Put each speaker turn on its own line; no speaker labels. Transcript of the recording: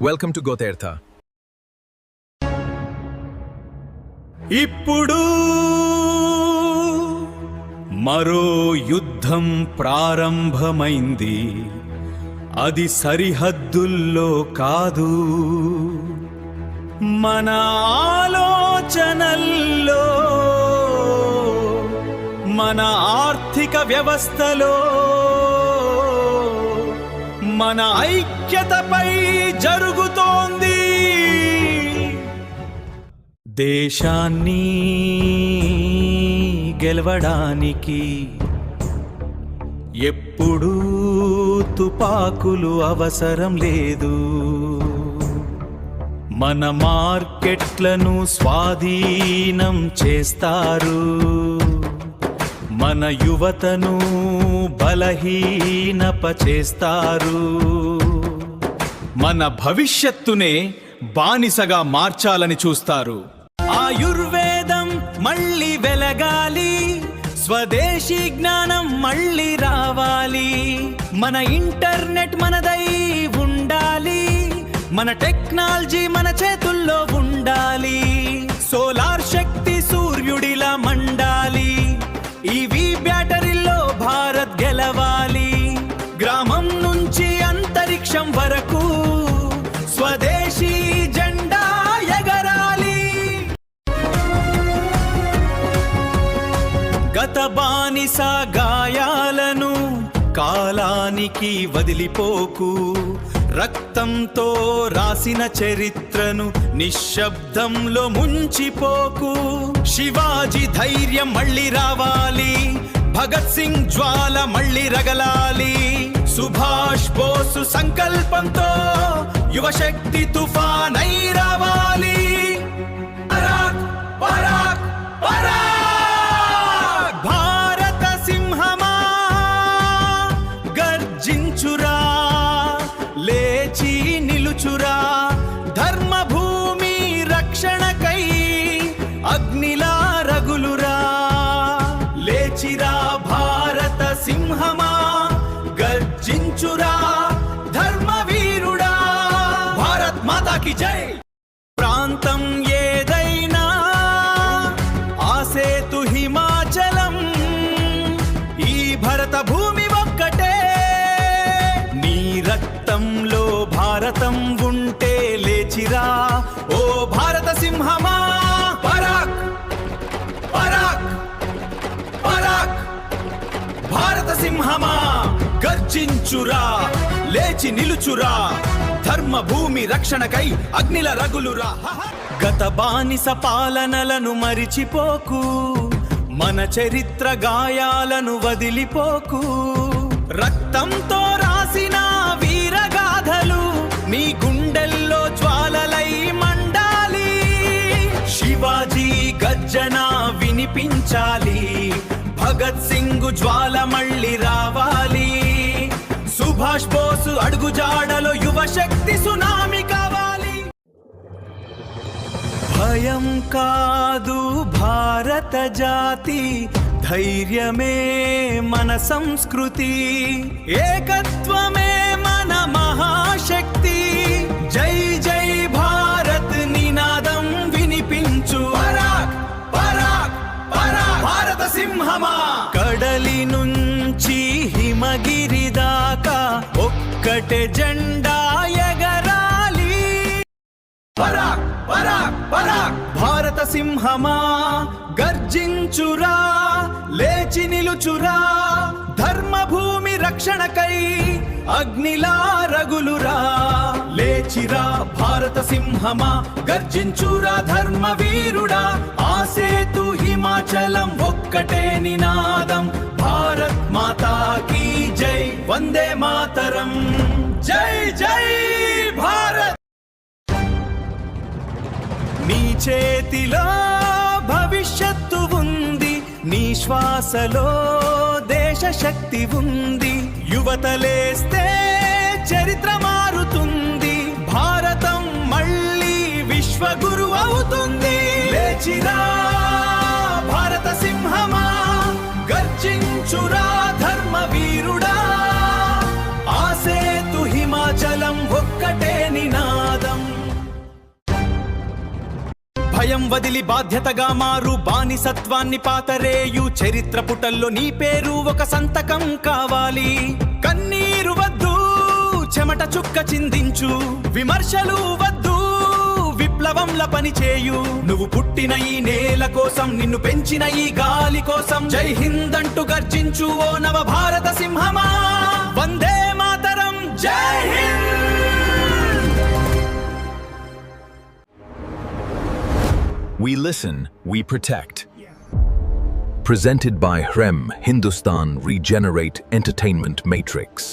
Welcome to గోతీర్థ.
ఇప్పుడు మరో యుద్ధం ప్రారంభమైంది. అది సరిహద్దుల్లో కాదు, మన ఆలోచనల్లో, మన ఆర్థిక వ్యవస్థలో, మన ఐక్యతపై జరుగుతోంది. దేశాన్ని గెలవడానికి ఎప్పుడూ తుపాకులు అవసరం లేదు. మన మార్కెట్లను స్వాధీనం చేస్తారు, మన యువతను బలహీనపచేస్తారు, మన భవిష్యత్తునే బానిసగా మార్చాలని చూస్తారు. ఆయుర్వేదం మళ్ళీ వెలగాలి, స్వదేశీ జ్ఞానం మళ్ళీ రావాలి, మన ఇంటర్నెట్ మనదై ఉండాలి, మన టెక్నాలజీ మన చేతుల్లో ఉండాలి, సోలార్ శక్తి సూర్యుడిలా మండాలి, ఈవీ బ్యాటరీలో భారత్ గెలవాలి, గ్రామం నుంచి అంతరిక్షం వరకు స్వదేశీ జెండా ఎగరాలి. గత బానిస గాయాలను కాలానికి వదిలిపోకు, రక్తంతో రాసిన చరిత్రను నిశ్శబ్దంలో ముంచిపోకు. శివాజీ ధైర్యం మళ్ళీ రావాలి, భగత్ సింగ్ జ్వాల మళ్ళీ రగలాలి, సుభాష్ బోసు సంకల్పంతో యువశక్తి తుఫానై రావాలి. పరాక్ పరాక్ పరాక్! భారత సింహమా గర్జించురా, లేచి నిలుచురా, ధర్మభూమి రక్షణకై అగ్నిలా రగులురా. లేచిరా భారత సింహమా, గర్జించురా ధర్మవీరుడా. భారత్ మాతాకి జై. ప్రాంతం ఏదైనా ఆసేతు హిమాచలం, ఈ భరత భూమి ఒక్కటే. నీ రక్తంలో భారతం ఉంటే లేచిరా ఓ భారత సింహమా. పరాక్ పరాక్ పరాక్! భారత సింహమా గర్జించురా, లేచి నిలుచురా, ధర్మభూమి రక్షణకై అగ్నిల రగులురా. గత బానిస పాలనలను మరిచిపోకు, మన చరిత్ర గాయాలను వదిలిపోకు. రక్తంతో రాసిన వీరగాథలు నీ గుండెల్లో జ్వాలలై మండాలి. శివాజీ గర్జన వినిపించాలి, భగత్ సింగ్ జ్వాల మళ్ళీ రావాలి, సుభాష్ బోసు అడుగుజాడలో యువశక్తి సునామీ కావాలి. భయం కాదు భారత జాతి, ధైర్యమే మన సంస్కృతి, ఏకత్వమే మన మహాశక్తి. జై జై భారత్ నినాదం వినిపించు. పరాక్ పరాక్ పరాక్! భారత సింహమా కడలి నుంచి హిమగిరి దాకా ఒక్కటే జెండా ఎగరాలి. పరాక్ పరాక్ పరాక్! భారత సింహమా గర్జించురా, లేచి నిలుచురా, ధర్మభూమి రక్షణకై అగ్నిలా రగులురా. లేచిరా భారత సింహమా, గర్జించురా ధర్మవీరుడా. ఆసేతు హిమాచలం ఒక్కటే నినాదం. భారత్ మాతాకి జై, వందే మాతరం. జై జై భారత్. నీ చేతిలో భవిష్యత్తు ఉంది, నీ శ్వాసలో దేశ శక్తి ఉంది. యువతలేస్తే చరిత్ర మారుతుంది, భారతం మళ్ళీ విశ్వగురు అవుతుంది. లేచిరా భారత సింహమా, గర్జించురా ధర్మవీరుడా. ఆసేతు హిమాచలం ఒక్కటే నినాదం. భయం వదిలి బాధ్యతగా మారు, బానిసత్వాన్ని పాతరేయు, చరిత్ర పుటల్లో నీ పేరు ఒక సంతకం కావాలి. కన్నీరు వద్దు, చెమట చుక్క చిందించు, విమర్శలు వద్దు, విప్లవంల పని చేయు. నువ్వు పుట్టిన ఈ నేల కోసం, నిన్ను పెంచిన ఈ గాలి కోసం, జై హింద్ అంటూ గర్జించు ఓ నవ భారత సింహమా. వందే మాతరం, జై Hind.
We listen, we protect. Presented by HREM Hindustan Regenerate Entertainment Matrix.